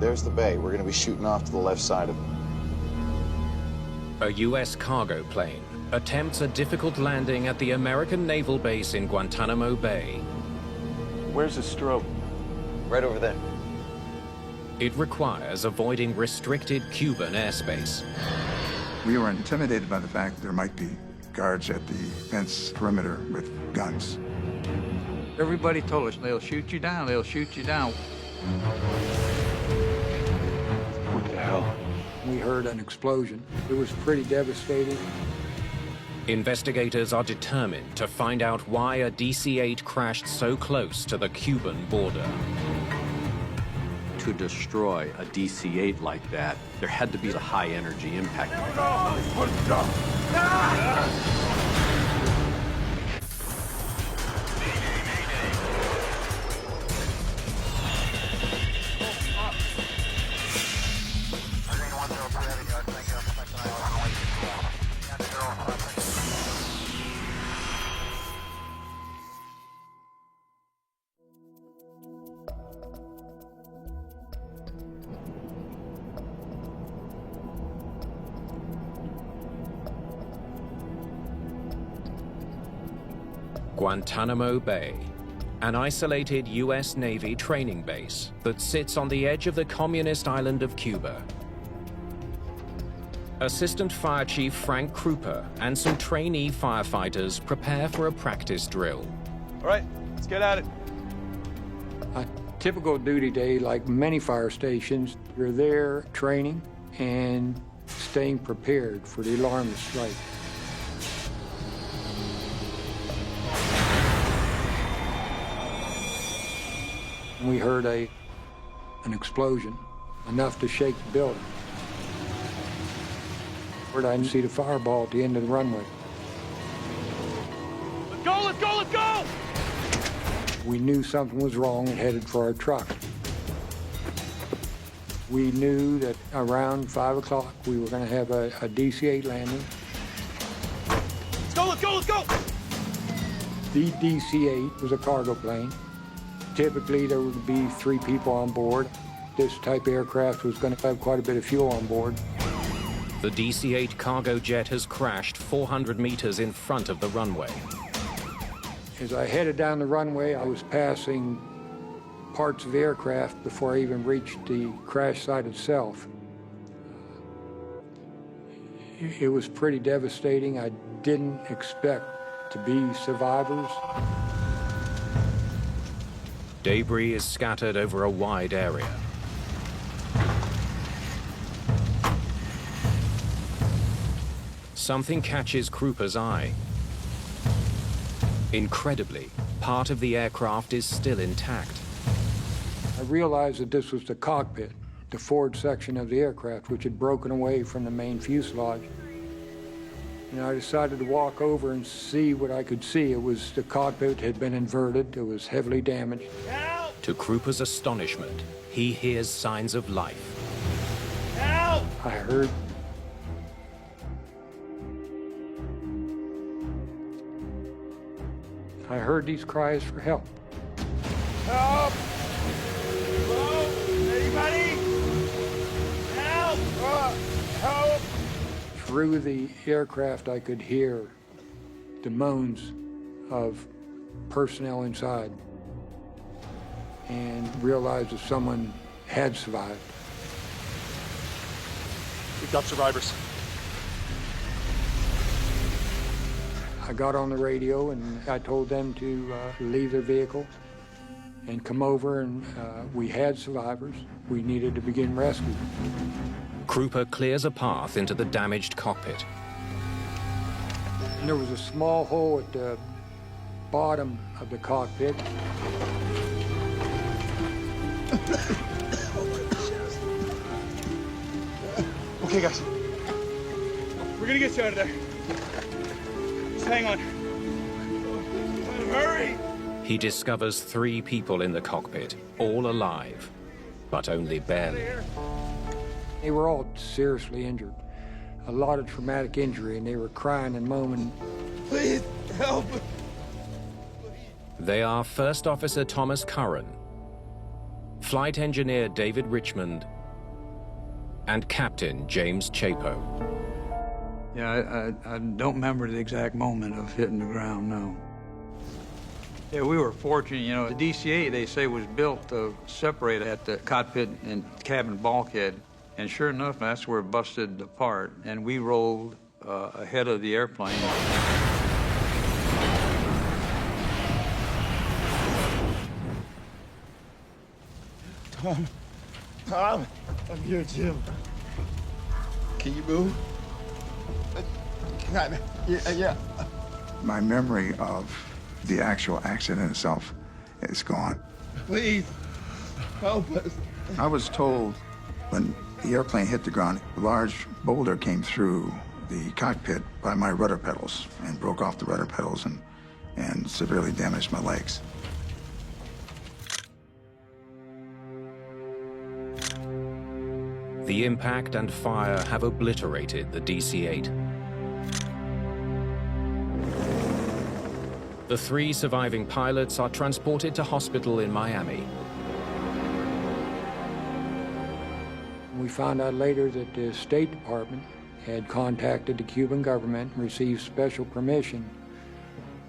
There's the bay. We're going to be shooting off to the left side of it. A U.S. cargo plane attempts a difficult landing at the American naval base in Guantanamo Bay. Where's the strobe? Right over there. It requires avoiding restricted Cuban airspace. We were intimidated by the fact there might be guards at the fence perimeter with guns. Everybody told us, they'll shoot you down, they'll shoot you down. What the hell? We heard an explosion. It was pretty devastating. Investigators are determined to find out why a DC-8 crashed so close to the Cuban border. To destroy a DC-8 like that, there had to be a high-energy impact. Guantanamo Bay, an isolated U.S. Navy training base that sits on the edge of the communist island of Cuba. Assistant Fire Chief Frank Krupa and some trainee firefighters prepare for a practice drill. All right, let's get at it. A typical duty day, like many fire stations, you're there training and staying prepared for the alarm to strike. We heard an explosion, enough to shake the building. I didn't see the fireball at the end of the runway. Let's go, let's go, let's go! We knew something was wrong and headed for our truck. We knew that around 5 o'clock we were going to have a DC-8 landing. Let's go, let's go, let's go! The DC-8 was a cargo plane. Typically, there would be 3 people on board. This type of aircraft was going to have quite a bit of fuel on board. The DC-8 cargo jet has crashed 400 meters in front of the runway. As I headed down the runway, I was passing parts of the aircraft before I even reached the crash site itself. It was pretty devastating. I didn't expect to be survivors. Debris is scattered over a wide area. Something catches Krupa's eye. Incredibly, part of the aircraft is still intact. I realized that this was the cockpit, the forward section of the aircraft, which had broken away from the main fuselage. And I decided to walk over and see what I could see. It was the cockpit had been inverted. It was heavily damaged. Help! To Krupa's astonishment, he hears signs of life. Help! I heard these cries for help. Help! Hello? Anybody? Help! Help! Through the aircraft, I could hear the moans of personnel inside and realized that someone had survived. We've got survivors. I got on the radio and I told them to leave their vehicle and come over, and we had survivors. We needed to begin rescue. Krupa clears a path into the damaged cockpit. And there was a small hole at the bottom of the cockpit. Okay, guys. We're gonna get you out of there. Just hang on. Hurry! He discovers 3 people in the cockpit, all alive, but only barely. They were all seriously injured, a lot of traumatic injury, and they were crying and moaning. Please, help! They are First Officer Thomas Curran, flight engineer David Richmond, and Captain James Chapo. Yeah, I don't remember the exact moment of hitting the ground, no. Yeah, we were fortunate, you know. The DC-8, they say, was built to separate at the cockpit and cabin bulkhead. And sure enough, that's where it busted apart. And we rolled ahead of the airplane. Tom, I'm here, Jim. Can you move? Yeah. My memory of the actual accident itself is gone. Please, help us. I was told when the airplane hit the ground, a large boulder came through the cockpit by my rudder pedals and broke off the rudder pedals and severely damaged my legs. The impact and fire have obliterated the DC-8. The 3 surviving pilots are transported to hospital in Miami. We found out later that the State Department had contacted the Cuban government and received special permission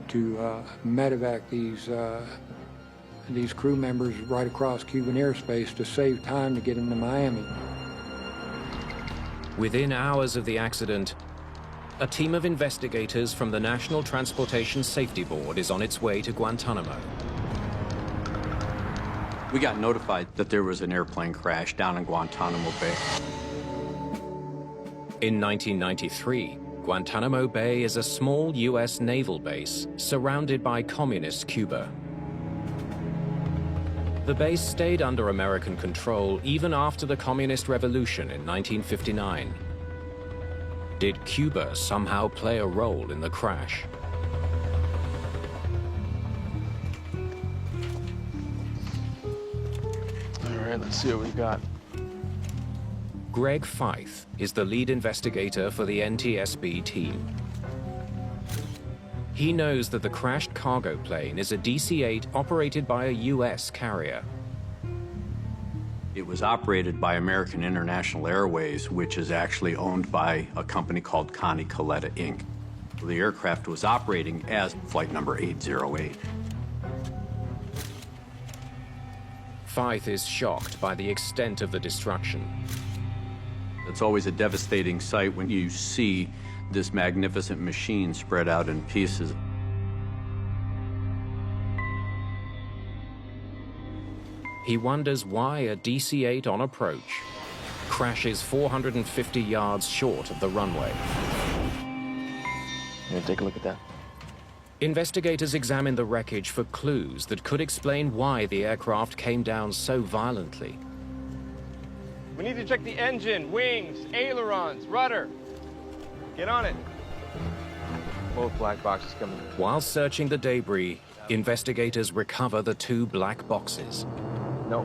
to medevac these crew members right across Cuban airspace to save time to get them to Miami. Within hours of the accident, a team of investigators from the National Transportation Safety Board is on its way to Guantanamo. We got notified that there was an airplane crash down in Guantanamo Bay. In 1993, Guantanamo Bay is a small U.S. naval base surrounded by communist Cuba. The base stayed under American control even after the Communist Revolution in 1959. Did Cuba somehow play a role in the crash? All right, let's see what we got. Greg Feith is the lead investigator for the NTSB team. He knows that the crashed cargo plane is a DC-8 operated by a U.S. carrier. It was operated by American International Airways, which is actually owned by a company called Connie Coletta, Inc. The aircraft was operating as flight number 808. Feith is shocked by the extent of the destruction. It's always a devastating sight when you see this magnificent machine spread out in pieces. He wonders why a DC-8 on approach crashes 450 yards short of the runway. Here, take a look at that. Investigators examine the wreckage for clues that could explain why the aircraft came down so violently. We need to check the engine, wings, ailerons, rudder. Get on it. Both black boxes coming. While searching the debris, investigators recover the 2 black boxes. No,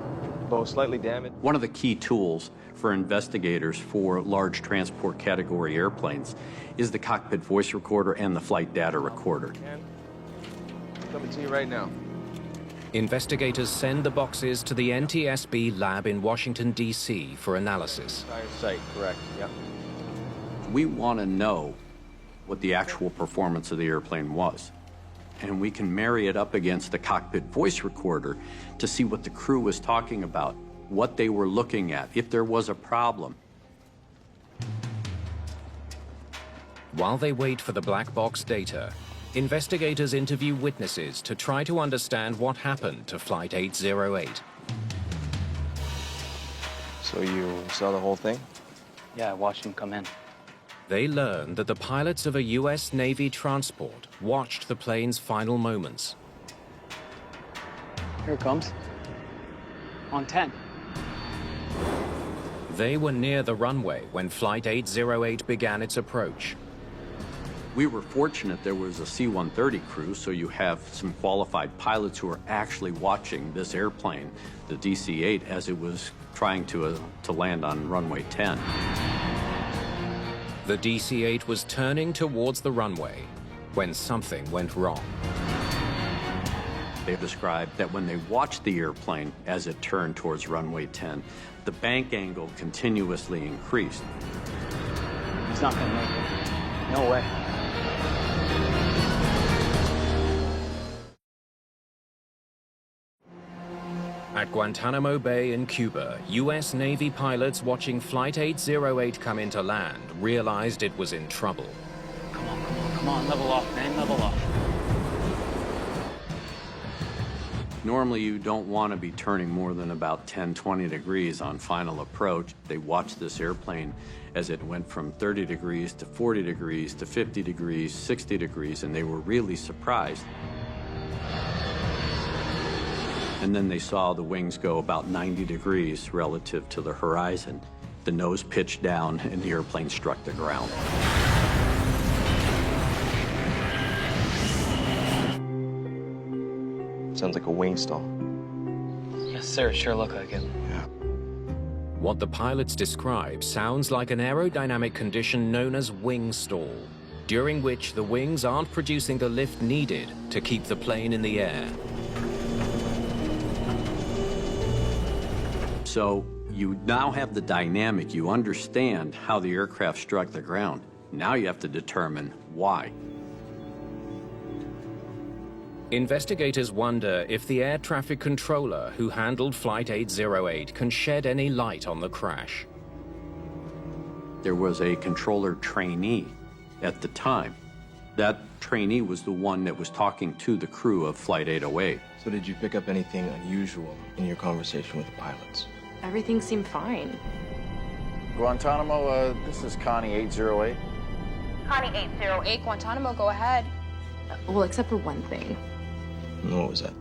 both slightly damaged. One of the key tools for investigators for large transport category airplanes is the cockpit voice recorder and the flight data recorder. Coming to you right now. Investigators send the boxes to the NTSB lab in Washington, D.C. for analysis. Entire site, correct, yep. We want to know what the actual performance of the airplane was. And we can marry it up against the cockpit voice recorder to see what the crew was talking about, what they were looking at, if there was a problem. While they wait for the black box data, investigators interview witnesses to try to understand what happened to Flight 808. So you saw the whole thing? Yeah, I watched him come in. They learn that the pilots of a U.S. Navy transport watched the plane's final moments. Here it comes. On 10. They were near the runway when Flight 808 began its approach. We were fortunate there was a C-130 crew, so you have some qualified pilots who are actually watching this airplane, the DC-8, as it was trying to land on runway 10. The DC-8 was turning towards the runway when something went wrong. They described that when they watched the airplane as it turned towards runway 10, the bank angle continuously increased. He's not gonna make it. No way. At Guantanamo Bay in Cuba, U.S. Navy pilots watching Flight 808 come into land realized it was in trouble. Come on, come on, come on. Level off, man. Level off. Normally, you don't want to be turning more than about 10, 20 degrees on final approach. They watched this airplane as it went from 30 degrees to 40 degrees to 50 degrees, 60 degrees, and they were really surprised. And then they saw the wings go about 90 degrees relative to the horizon. The nose pitched down and the airplane struck the ground. Sounds like a wing stall. Yes, sir. Sure look like it. Yeah. What the pilots describe sounds like an aerodynamic condition known as wing stall, during which the wings aren't producing the lift needed to keep the plane in the air. So you now have the dynamic. You understand how the aircraft struck the ground. Now you have to determine why. Investigators wonder if the air traffic controller who handled Flight 808 can shed any light on the crash. There was a controller trainee at the time. That trainee was the one that was talking to the crew of Flight 808. So did you pick up anything unusual in your conversation with the pilots? Everything seemed fine. Guantanamo, this is Connie 808. Connie 808, Guantanamo, go ahead. Well, except for one thing. What was that?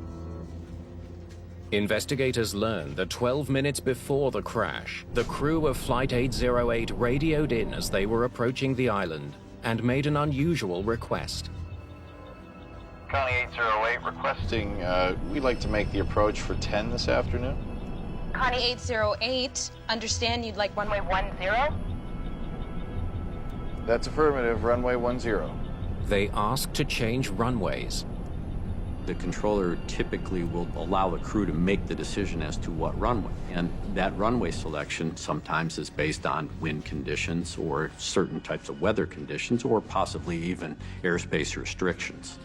Investigators learned that 12 minutes before the crash, the crew of Flight 808 radioed in as they were approaching the island and made an unusual request. Connie 808 requesting, we'd like to make the approach for 10 this afternoon. Connie 808, understand you'd like runway 10? That's affirmative, runway 10. They asked to change runways. The controller typically will allow the crew to make the decision as to what runway. And that runway selection sometimes is based on wind conditions or certain types of weather conditions or possibly even airspace restrictions.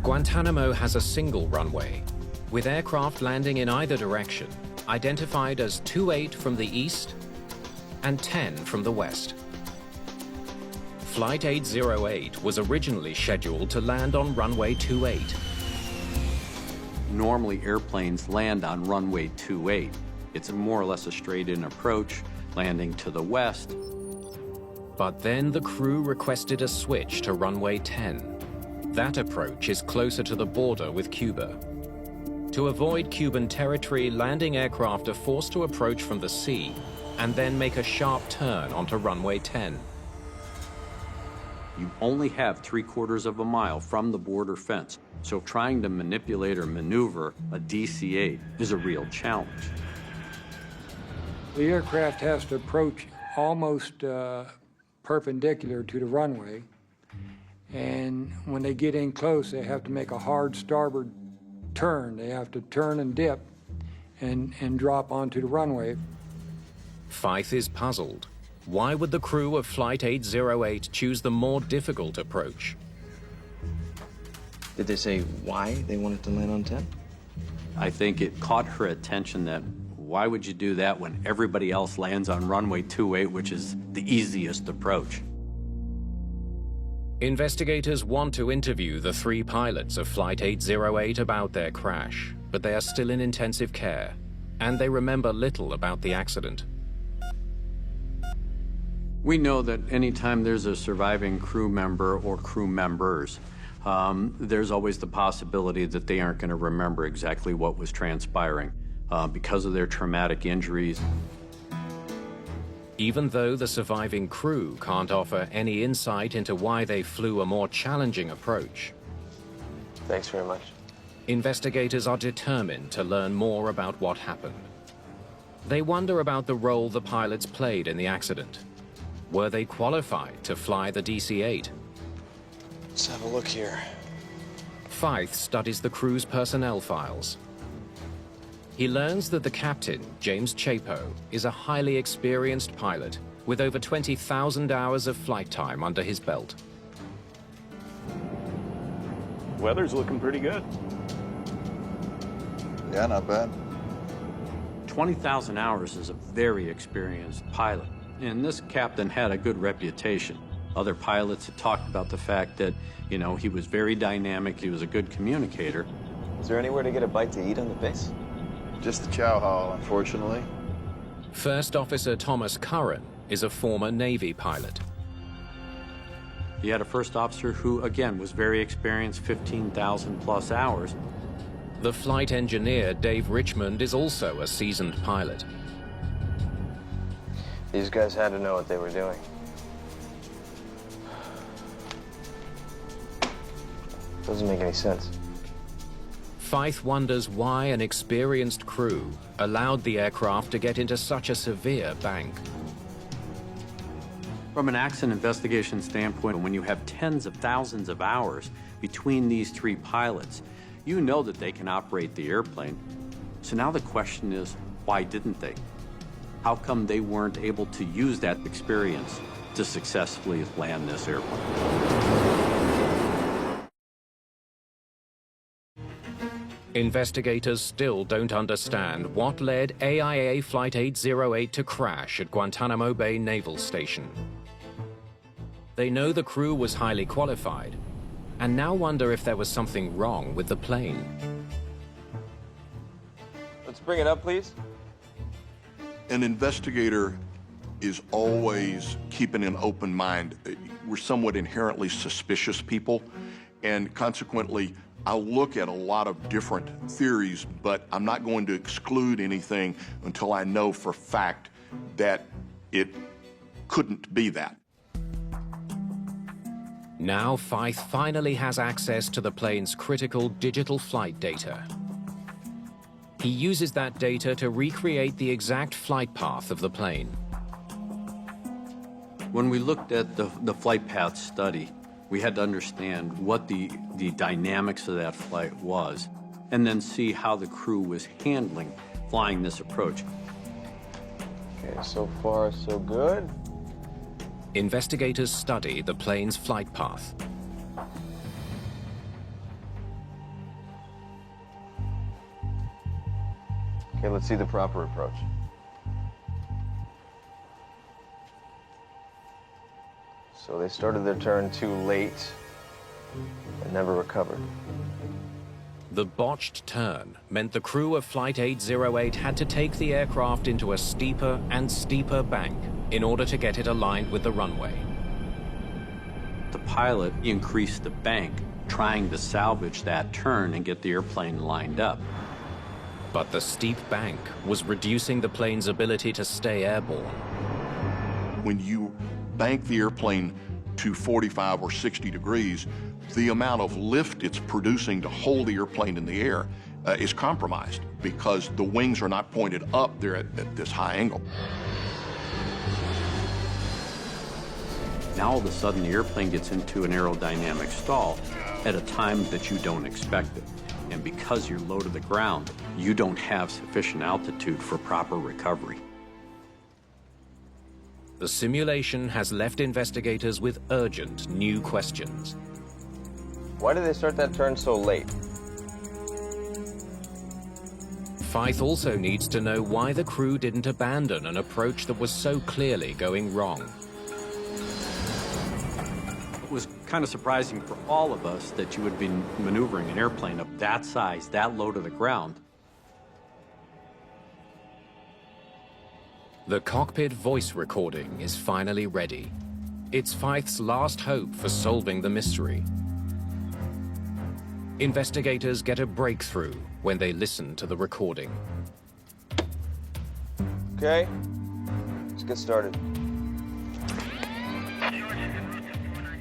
Guantanamo has a single runway, with aircraft landing in either direction, identified as 28 from the east and 10 from the west. Flight 808 was originally scheduled to land on runway 28. Normally, airplanes land on runway 28. It's more or less a straight-in approach, landing to the west. But then the crew requested a switch to runway 10. That approach is closer to the border with Cuba. To avoid Cuban territory, landing aircraft are forced to approach from the sea and then make a sharp turn onto runway 10. You only have 3/4 of a mile from the border fence, so trying to manipulate or maneuver a DC-8 is a real challenge. The aircraft has to approach almost perpendicular to the runway, and when they get in close, they have to make a hard starboard turn. They have to turn and dip and drop onto the runway. Feith is puzzled. Why would the crew of Flight 808 choose the more difficult approach? Did they say why they wanted to land on 10? I think it caught her attention that why would you do that when everybody else lands on runway 28, which is the easiest approach? Investigators want to interview the 3 pilots of Flight 808 about their crash, but they are still in intensive care, and they remember little about the accident. We know that anytime there's a surviving crew member or crew members, there's always the possibility that they aren't going to remember exactly what was transpiring because of their traumatic injuries. Even though the surviving crew can't offer any insight into why they flew a more challenging approach, Thanks very much. investigators are determined to learn more about what happened. They wonder about the role the pilots played in the accident. Were they qualified to fly the DC-8? Let's have a look here. Fyfe studies the crew's personnel files. He learns that the captain, James Chapo, is a highly experienced pilot with over 20,000 hours of flight time under his belt. Weather's looking pretty good. Yeah, not bad. 20,000 hours is a very experienced pilot, and this captain had a good reputation. Other pilots had talked about the fact that, you know, he was very dynamic, he was a good communicator. Is there anywhere to get a bite to eat on the base? Just the chow hall, unfortunately. First Officer Thomas Curran is a former Navy pilot. He had a first officer who, again, was very experienced, 15,000 plus hours. The flight engineer, Dave Richmond, is also a seasoned pilot. These guys had to know what they were doing. Doesn't make any sense. Fyfe wonders why an experienced crew allowed the aircraft to get into such a severe bank. From an accident investigation standpoint, when you have tens of thousands of hours between these three pilots, you know that they can operate the airplane. So now the question is, why didn't they? How come they weren't able to use that experience to successfully land this airplane? Investigators still don't understand what led AIA Flight 808 to crash at Guantanamo Bay Naval Station. They know the crew was highly qualified, and now wonder if there was something wrong with the plane. Let's bring it up, please. An investigator is always keeping an open mind. We're somewhat inherently suspicious people, and consequently, I'll look at a lot of different theories, but I'm not going to exclude anything until I know for fact that it couldn't be that. Now Fyfe finally has access to the plane's critical digital flight data. He uses that data to recreate the exact flight path of the plane. When we looked at the flight path study, we had to understand what the dynamics of that flight was, and then see how the crew was handling flying this approach. Okay, so far so good. Investigators study the plane's flight path. Okay, let's see the proper approach. So they started their turn too late and never recovered. The botched turn meant the crew of Flight 808 had to take the aircraft into a steeper and steeper bank in order to get it aligned with the runway. The pilot increased the bank, trying to salvage that turn and get the airplane lined up. But the steep bank was reducing the plane's ability to stay airborne. When you bank the airplane to 45 or 60 degrees, the amount of lift it's producing to hold the airplane in the air is compromised because the wings are not pointed up, they're at this high angle. Now all of a sudden the airplane gets into an aerodynamic stall at a time that you don't expect it. And because you're low to the ground, you don't have sufficient altitude for proper recovery. The simulation has left investigators with urgent new questions. Why did they start that turn so late? Fyfe also needs to know why the crew didn't abandon an approach that was so clearly going wrong. It was kind of surprising for all of us that you would be maneuvering an airplane of that size, that low to the ground. The cockpit voice recording is finally ready. It's Fyfe's last hope for solving the mystery. Investigators get a breakthrough when they listen to the recording. Okay, let's get started.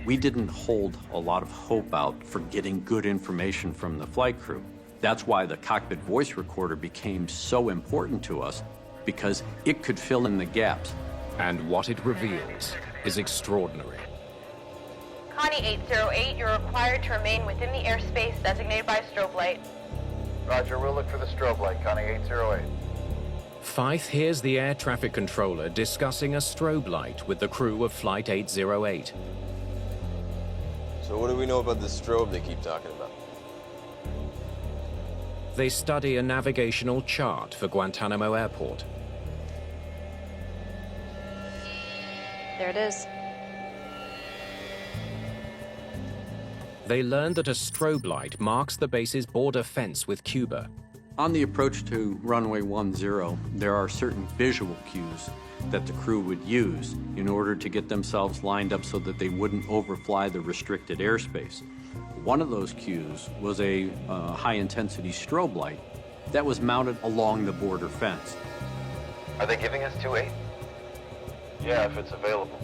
We didn't hold a lot of hope out for getting good information from the flight crew. That's why the cockpit voice recorder became so important to us, because it could fill in the gaps. And what it reveals is extraordinary. Connie 808, you're required to remain within the airspace designated by a strobe light. Roger, we'll look for the strobe light, Connie 808. Fife hears the air traffic controller discussing a strobe light with the crew of Flight 808. So what do we know about this strobe they keep talking about? They study a navigational chart for Guantanamo Airport. There it is. They learn that a strobe light marks the base's border fence with Cuba. On the approach to runway 10, there are certain visual cues that the crew would use in order to get themselves lined up so that they wouldn't overfly the restricted airspace. One of those cues was a high-intensity strobe light that was mounted along the border fence. Are they giving us 28? Yeah, if it's available.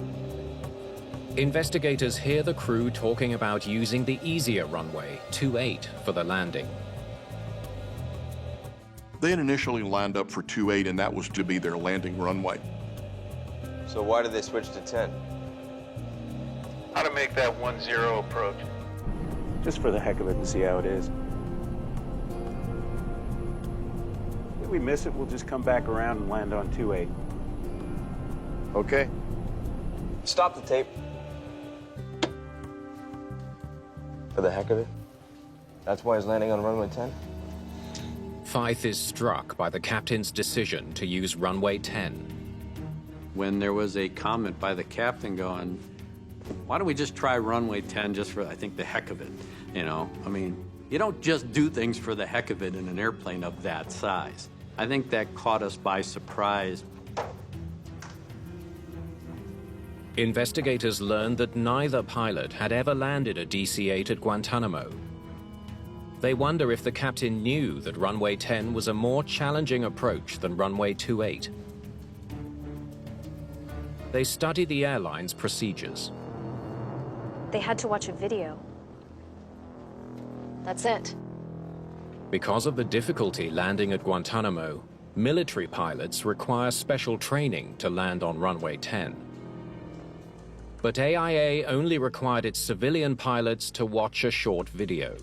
Investigators hear the crew talking about using the easier runway, 28, for the landing. They had initially lined up for 28, and that was to be their landing runway. So why did they switch to 10? How to make that 10 approach? Just for the heck of it and see how it is. If we miss it, we'll just come back around and land on 28. Okay. Stop the tape. For the heck of it? That's why he's landing on runway 10? Fife is struck by the captain's decision to use runway 10. When there was a comment by the captain going, why don't we just try runway 10 just for, I think, the heck of it? You know, I mean, you don't just do things for the heck of it in an airplane of that size. I think that caught us by surprise. Investigators learned that neither pilot had ever landed a DC-8 at Guantanamo. They wonder if the captain knew that runway 10 was a more challenging approach than runway 28. They study the airline's procedures. They had to watch a video. That's it. Because of the difficulty landing at Guantanamo, military pilots require special training to land on runway 10. But AIA only required its civilian pilots to watch a short video.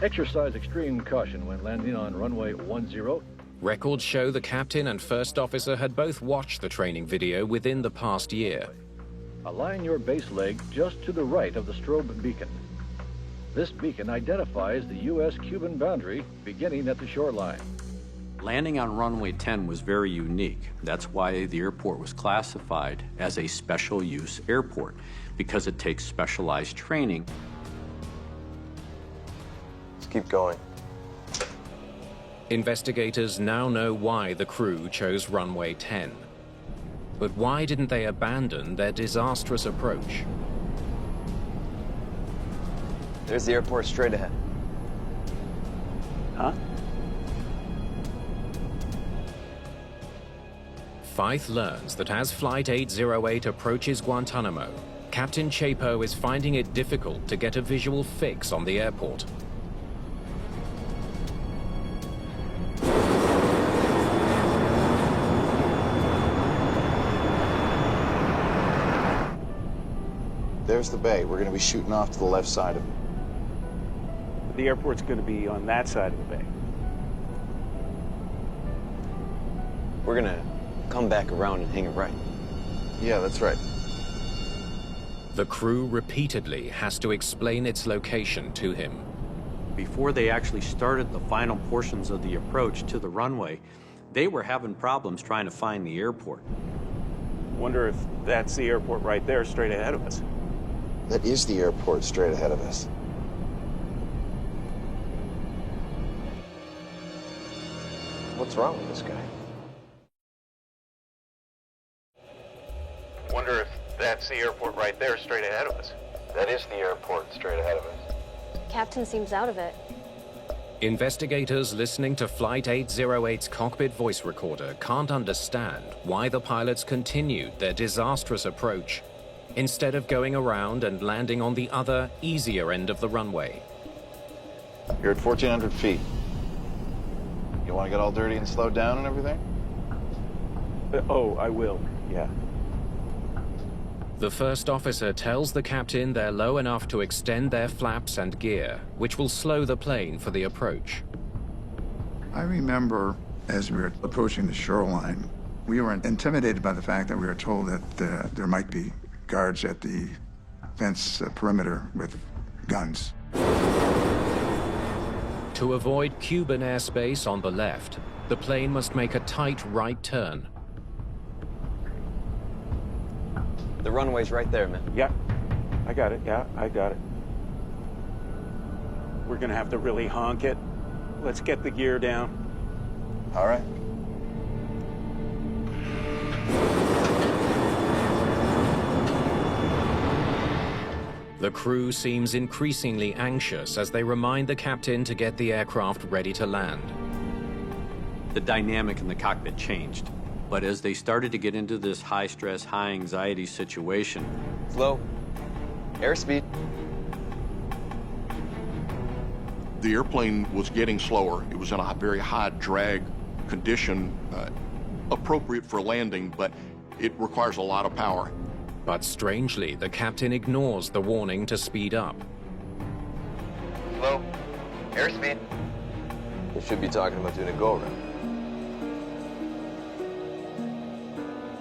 Exercise extreme caution when landing on runway 10. Records show the captain and first officer had both watched the training video within the past year. Align your base leg just to the right of the strobe beacon. This beacon identifies the U.S.-Cuban boundary beginning at the shoreline. Landing on runway 10 was very unique. That's why the airport was classified as a special use airport, because it takes specialized training. Let's keep going. Investigators now know why the crew chose runway 10. But why didn't they abandon their disastrous approach? There's the airport straight ahead. Huh? Fife learns that as Flight 808 approaches Guantanamo, Captain Chapo is finding it difficult to get a visual fix on the airport. There's the bay. We're going to be shooting off to the left side of it. The airport's going to be on that side of the bay. We're gonna come back around and hang it right. Yeah, that's right. The crew repeatedly has to explain its location to him. Before they actually started the final portions of the approach to the runway, they were having problems trying to find the airport. Wonder if that's the airport right there, straight ahead of us. That is the airport straight ahead of us. What's wrong with this guy? Wonder if that's the airport right there, straight ahead of us. That is the airport straight ahead of us. Captain seems out of it. Investigators listening to Flight 808's cockpit voice recorder can't understand why the pilots continued their disastrous approach instead of going around and landing on the other, easier end of the runway. You're at 1,400 feet. You want to get all dirty and slow down and everything? Oh, I will, yeah. The first officer tells the captain they're low enough to extend their flaps and gear, which will slow the plane for the approach. I remember as we were approaching the shoreline, we were intimidated by the fact that we were told that there might be guards at the fence perimeter with guns. To avoid Cuban airspace on the left, the plane must make a tight right turn. The runway's right there, man. Yeah, I got it. Yeah, I got it. We're gonna have to really honk it. Let's get the gear down. All right. The crew seems increasingly anxious as they remind the captain to get the aircraft ready to land. The dynamic in the cockpit changed, but as they started to get into this high-stress, high-anxiety situation... Slow. Airspeed. The airplane was getting slower. It was in a very high drag condition, appropriate for landing, but it requires a lot of power. But strangely, the captain ignores the warning to speed up. Slow. Airspeed. We should be talking about doing a go-around.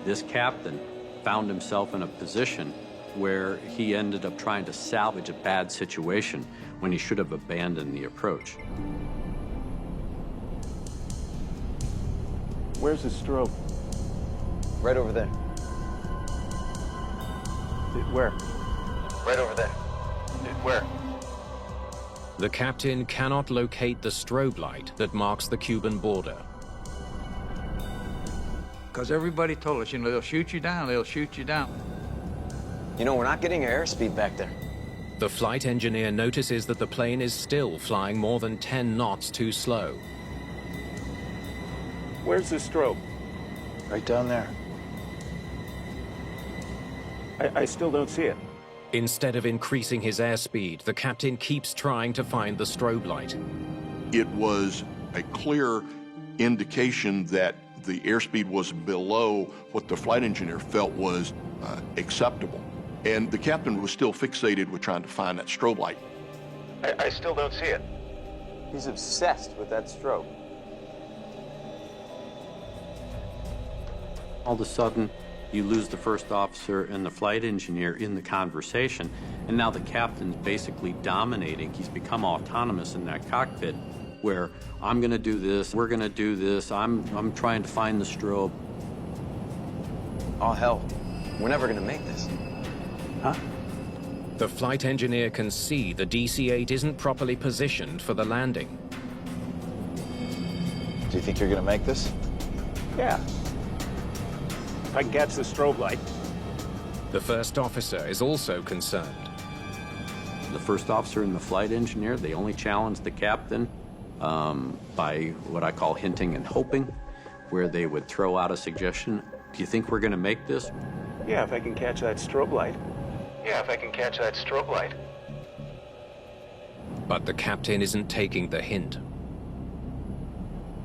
This captain found himself in a position where he ended up trying to salvage a bad situation when he should have abandoned the approach. Where's the strobe? Right over there. Where? Right over there. Where? The captain cannot locate the strobe light that marks the Cuban border. Because everybody told us, you know, they'll shoot you down, they'll shoot you down. You know, we're not getting your airspeed back there. The flight engineer notices that the plane is still flying more than 10 knots too slow. Where's the strobe? Right down there. I still don't see it. Instead of increasing his airspeed, the captain keeps trying to find the strobe light. It was a clear indication that the airspeed was below what the flight engineer felt was acceptable. And the captain was still fixated with trying to find that strobe light. I still don't see it. He's obsessed with that strobe. All of a sudden, you lose the first officer and the flight engineer in the conversation, and now the captain's basically dominating. He's become autonomous in that cockpit, where I'm gonna do this, we're gonna do this, I'm trying to find the strobe. Oh, hell. We're never gonna make this. Huh? The flight engineer can see the DC-8 isn't properly positioned for the landing. Do you think you're gonna make this? Yeah. If I can catch the strobe light. The first officer is also concerned. The first officer and the flight engineer, they only challenged the captain by what I call hinting and hoping, where they would throw out a suggestion. Do you think we're gonna make this? Yeah, if I can catch that strobe light. Yeah, if I can catch that strobe light. But the captain isn't taking the hint.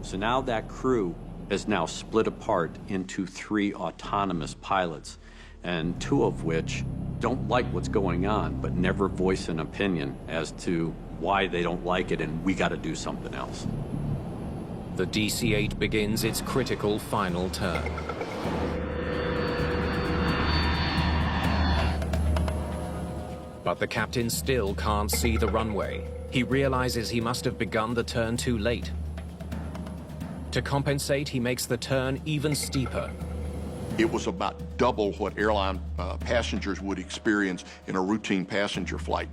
So now that crew is now split apart into 3 autonomous pilots, and 2 of which don't like what's going on, but never voice an opinion as to why they don't like it and we gotta do something else. The DC-8 begins its critical final turn. But the captain still can't see the runway. He realizes he must have begun the turn too late. To compensate, he makes the turn even steeper. It was about double what airline passengers would experience in a routine passenger flight.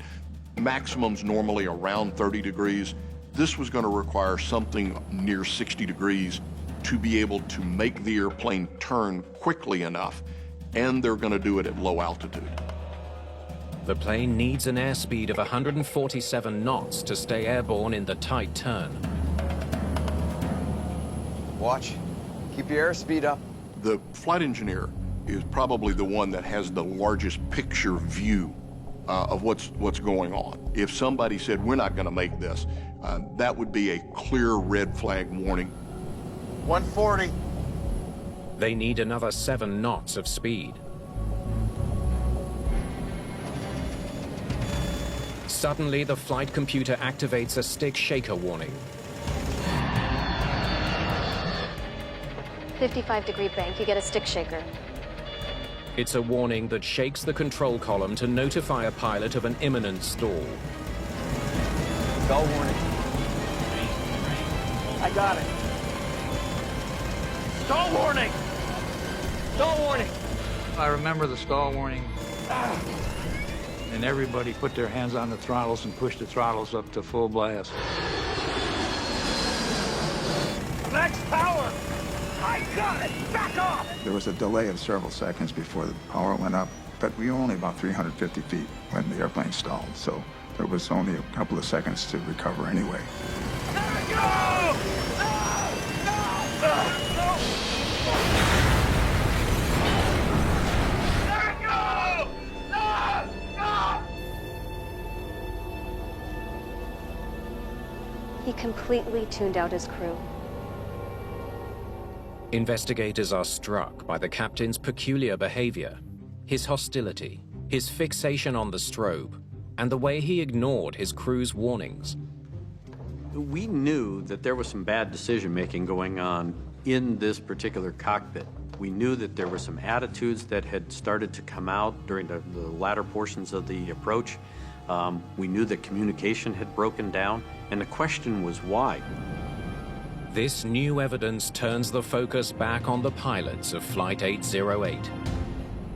Maximums normally around 30 degrees. This was going to require something near 60 degrees to be able to make the airplane turn quickly enough, and they're going to do it at low altitude. The plane needs an airspeed of 147 knots to stay airborne in the tight turn. Watch. Keep your airspeed up. The flight engineer is probably the one that has the largest picture view of what's going on. If somebody said, we're not going to make this, that would be a clear red flag warning. 140. They need another 7 knots of speed. Suddenly, the flight computer activates a stick shaker warning. 55-degree bank, you get a stick shaker. It's a warning that shakes the control column to notify a pilot of an imminent stall. Stall warning. I got it. Stall warning! Stall warning! I remember the stall warning. And everybody put their hands on the throttles and pushed the throttles up to full blast. Max power! I got it! Back off! There was a delay of several seconds before the power went up, but we were only about 350 feet when the airplane stalled, so there was only a couple of seconds to recover anyway. There we go! He completely tuned out his crew. Investigators are struck by the captain's peculiar behavior, his hostility, his fixation on the strobe, and the way he ignored his crew's warnings. We knew that there was some bad decision-making going on in this particular cockpit. We knew that there were some attitudes that had started to come out during the latter portions of the approach. We knew that communication had broken down, and the question was why. This new evidence turns the focus back on the pilots of Flight 808.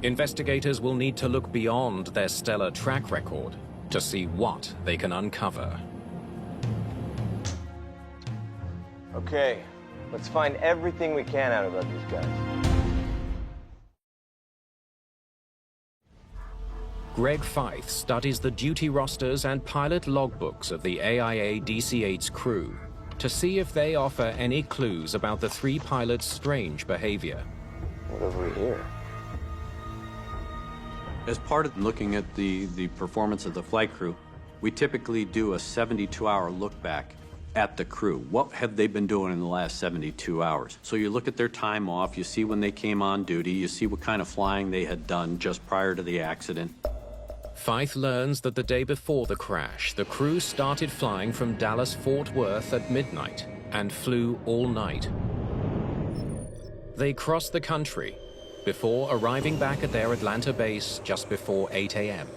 Investigators will need to look beyond their stellar track record to see what they can uncover. Okay, let's find everything we can out about these guys. Greg Feith studies the duty rosters and pilot logbooks of the AIA DC-8's crew to see if they offer any clues about the three pilots' strange behavior. What have we here? As part of looking at the performance of the flight crew, we typically do a 72-hour look back at the crew. What have they been doing in the last 72 hours? So you look at their time off, you see when they came on duty, you see what kind of flying they had done just prior to the accident. Feith learns that the day before the crash, the crew started flying from Dallas-Fort Worth at midnight and flew all night. They crossed the country before arriving back at their Atlanta base just before 8 a.m.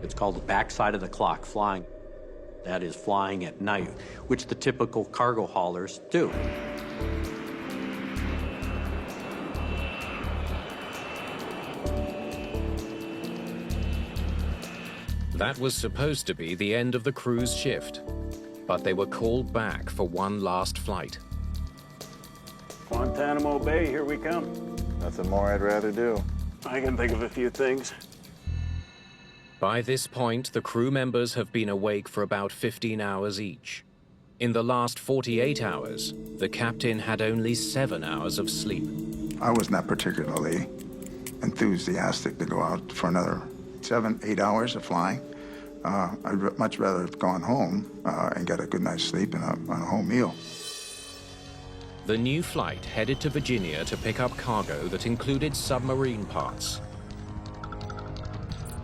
It's called the backside of the clock flying. That is flying at night, which the typical cargo haulers do. That was supposed to be the end of the crew's shift, but they were called back for one last flight. Guantanamo Bay, here we come. Nothing more I'd rather do. I can think of a few things. By this point, the crew members have been awake for about 15 hours each. In the last 48 hours, the captain had only 7 hours of sleep. I was not particularly enthusiastic to go out for another 7, 8 hours of flying. I'd much rather have gone home and get a good night's sleep and a home meal. The new flight headed to Virginia to pick up cargo that included submarine parts.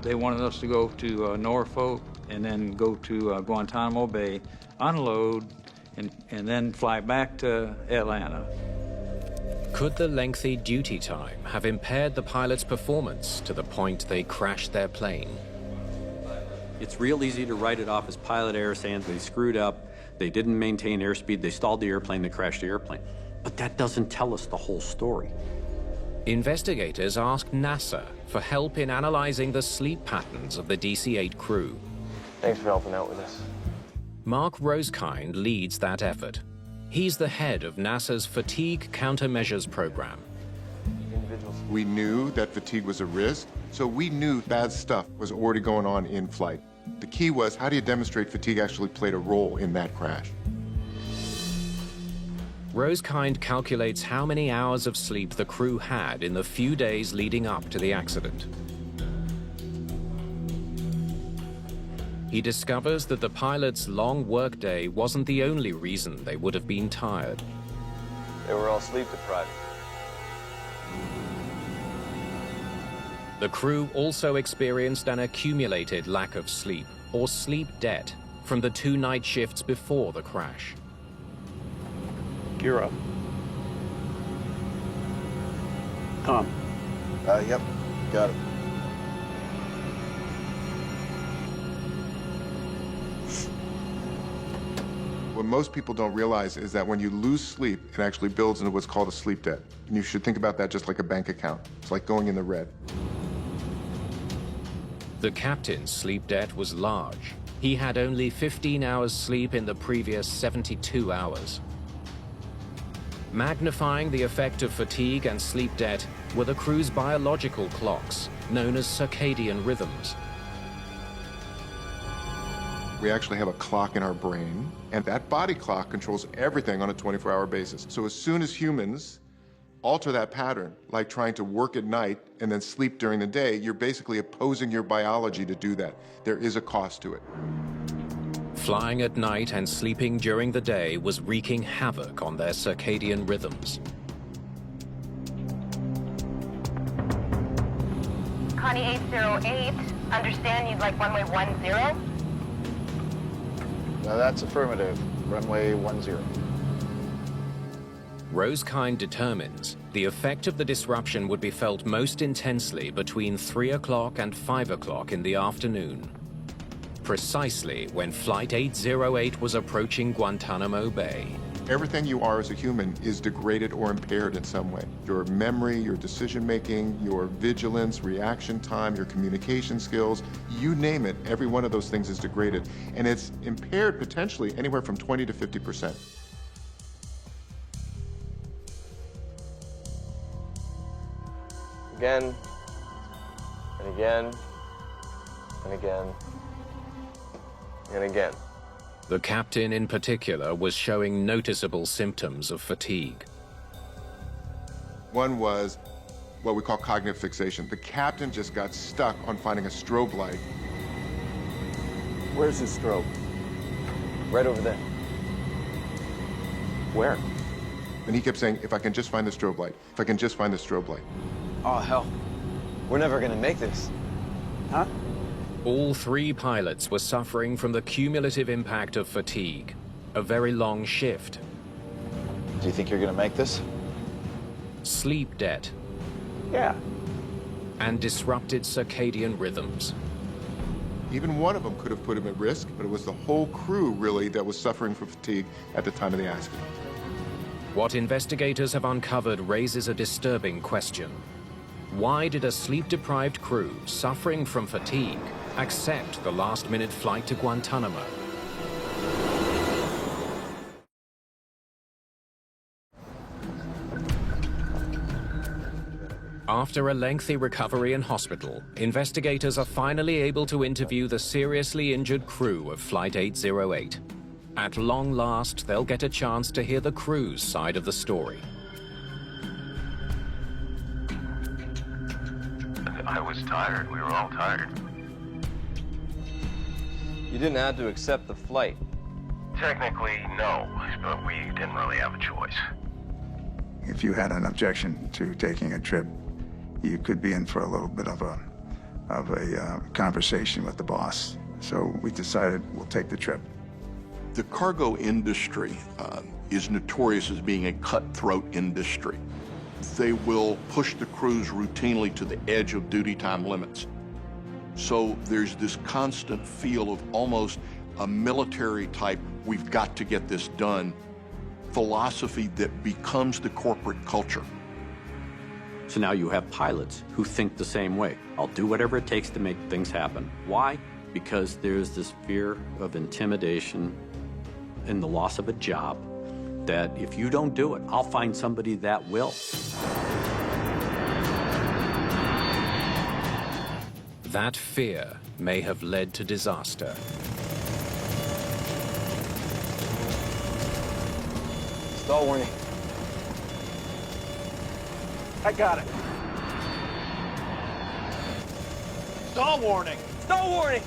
They wanted us to go to Norfolk and then go to Guantanamo Bay, unload, and then fly back to Atlanta. Could the lengthy duty time have impaired the pilot's performance to the point they crashed their plane? It's real easy to write it off as pilot error, saying they screwed up, they didn't maintain airspeed, they stalled the airplane, they crashed the airplane. But that doesn't tell us the whole story. Investigators asked NASA for help in analyzing the sleep patterns of the DC-8 crew. Thanks for helping out with this. Mark Rosekind leads that effort. He's the head of NASA's Fatigue Countermeasures Program. We knew that fatigue was a risk, so we knew bad stuff was already going on in flight. The key was, how do you demonstrate fatigue actually played a role in that crash? Rosekind calculates how many hours of sleep the crew had in the few days leading up to the accident. He discovers that the pilot's long workday wasn't the only reason they would have been tired. They were all sleep deprived. The crew also experienced an accumulated lack of sleep, or sleep debt, from the 2 night shifts before the crash. Gear up. Tom. Yep, got it. What most people don't realize is that when you lose sleep, it actually builds into what's called a sleep debt. And you should think about that just like a bank account. It's like going in the red. The captain's sleep debt was large. He had only 15 hours sleep in the previous 72 hours. Magnifying the effect of fatigue and sleep debt were the crew's biological clocks, known as circadian rhythms. We actually have a clock in our brain, and that body clock controls everything on a 24-hour basis. So as soon as humans alter that pattern, like trying to work at night and then sleep during the day, you're basically opposing your biology to do that. There is a cost to it. Flying at night and sleeping during the day was wreaking havoc on their circadian rhythms. Connie 808, understand you'd like runway 10? That's affirmative. Runway 10. Rosekind determines the effect of the disruption would be felt most intensely between 3 o'clock and 5 o'clock in the afternoon, precisely when Flight 808 was approaching Guantanamo Bay. Everything you are as a human is degraded or impaired in some way. Your memory, your decision-making, your vigilance, reaction time, your communication skills, you name it, every one of those things is degraded. And it's impaired potentially anywhere from 20 to 50%. Again, and again, and again, and again. The captain in particular was showing noticeable symptoms of fatigue. One was what we call cognitive fixation. The captain just got stuck on finding a strobe light. Where's his strobe? Right over there. Where? And he kept saying, if I can just find the strobe light, if I can just find the strobe light. Oh, hell. We're never gonna make this. Huh? All 3 pilots were suffering from the cumulative impact of fatigue, a very long shift. Do you think you're gonna make this? Sleep debt. Yeah. And disrupted circadian rhythms. Even one of them could have put him at risk, but it was the whole crew, really, that was suffering from fatigue at the time of the accident. What investigators have uncovered raises a disturbing question. Why did a sleep-deprived crew suffering from fatigue accept the last-minute flight to Guantanamo? After a lengthy recovery in hospital, investigators are finally able to interview the seriously injured crew of Flight 808. At long last, they'll get a chance to hear the crew's side of the story. I was tired. We were all tired. You didn't have to accept the flight. Technically, no, but we didn't really have a choice. If you had an objection to taking a trip, you could be in for a little bit of a conversation with the boss. So we decided we'll take the trip. The cargo industry is notorious as being a cutthroat industry. They will push the crews routinely to the edge of duty time limits. So there's this constant feel of almost a military type, we've got to get this done, philosophy that becomes the corporate culture. So now you have pilots who think the same way. I'll do whatever it takes to make things happen. Why? Because there's this fear of intimidation and the loss of a job that if you don't do it, I'll find somebody that will. That fear may have led to disaster. Stall warning. I got it. Stall warning. Stall warning.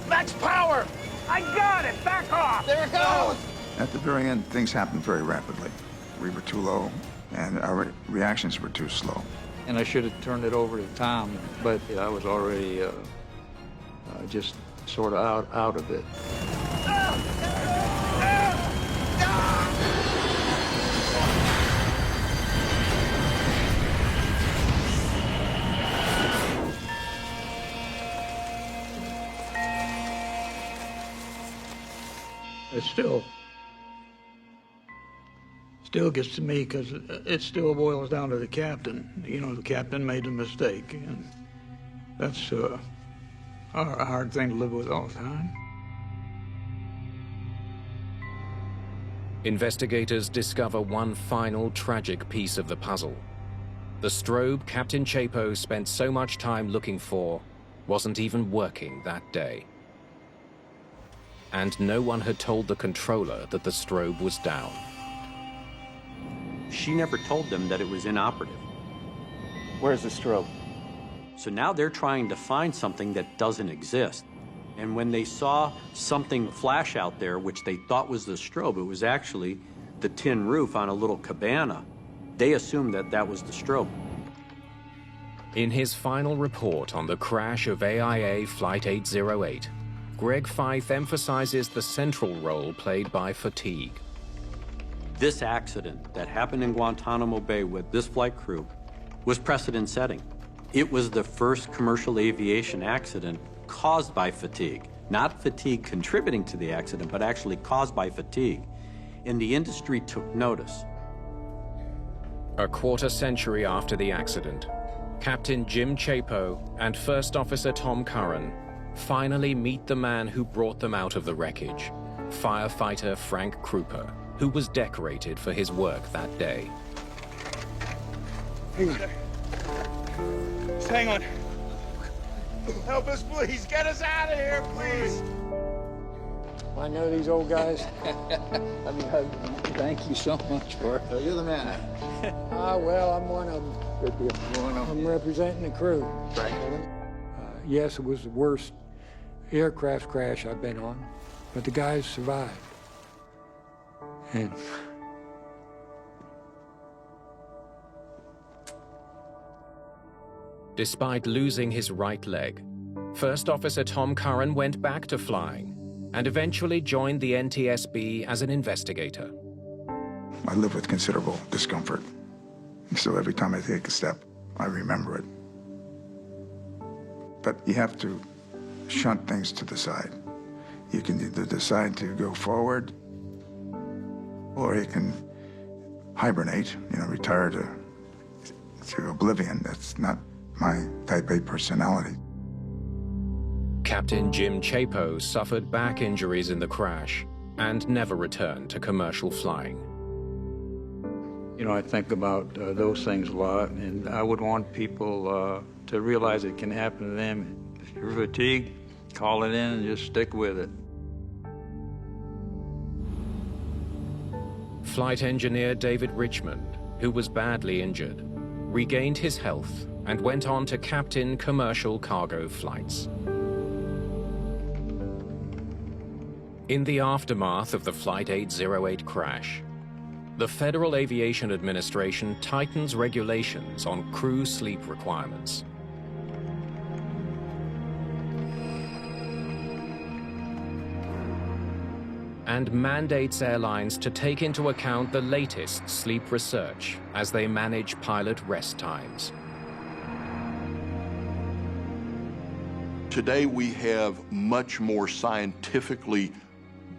Max power. I got it. Back off. There it goes. At the very end, things happened very rapidly. We were too low, and our reactions were too slow. And I should have turned it over to Tom, but I was already just sort of out of it. It still gets to me because it still boils down to the captain. You know, the captain made a mistake, and that's a hard thing to live with all the time. Investigators discover one final tragic piece of the puzzle. The strobe Captain Chapo spent so much time looking for wasn't even working that day. And no one had told the controller that the strobe was down. She never told them that it was inoperative. Where's the strobe? So now they're trying to find something that doesn't exist. And when they saw something flash out there, which they thought was the strobe, it was actually the tin roof on a little cabana. They assumed that that was the strobe. In his final report on the crash of AIA Flight 808, Greg Feith emphasizes the central role played by fatigue. This accident that happened in Guantanamo Bay with this flight crew was precedent-setting. It was the first commercial aviation accident caused by fatigue. Not fatigue contributing to the accident, but actually caused by fatigue. And the industry took notice. A quarter century after the accident, Captain Jim Chapo and First Officer Tom Curran finally meet the man who brought them out of the wreckage, firefighter Frank Krupa, who was decorated for his work that day. Just hang on. Help us, please. Get us out of here, please. I know these old guys. Thank you so much for it. So you're the man. Well, I'm one of them. Good deal. I'm representing the crew. Right. Yes, it was the worst aircraft crash I've been on, but the guys survived. And despite losing his right leg, First Officer Tom Curran went back to flying and eventually joined the NTSB as an investigator. I live with considerable discomfort. So every time I take a step, I remember it. But you have to shunt things to the side. You can either decide to go forward, or you can hibernate, retire to oblivion. That's not my type A personality. Captain Jim Chapo suffered back injuries in the crash and never returned to commercial flying. You know, I think about those things a lot, and I would want people to realize it can happen to them. If you're fatigued, call it in and just stick with it. Flight engineer David Richmond, who was badly injured, regained his health and went on to captain commercial cargo flights. In the aftermath of the Flight 808 crash, the Federal Aviation Administration tightens regulations on crew sleep requirements. And mandates airlines to take into account the latest sleep research as they manage pilot rest times. Today we have much more scientifically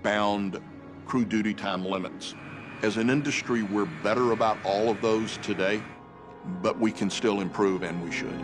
bound crew duty time limits. As an industry, we're better about all of those today, but we can still improve, and we should.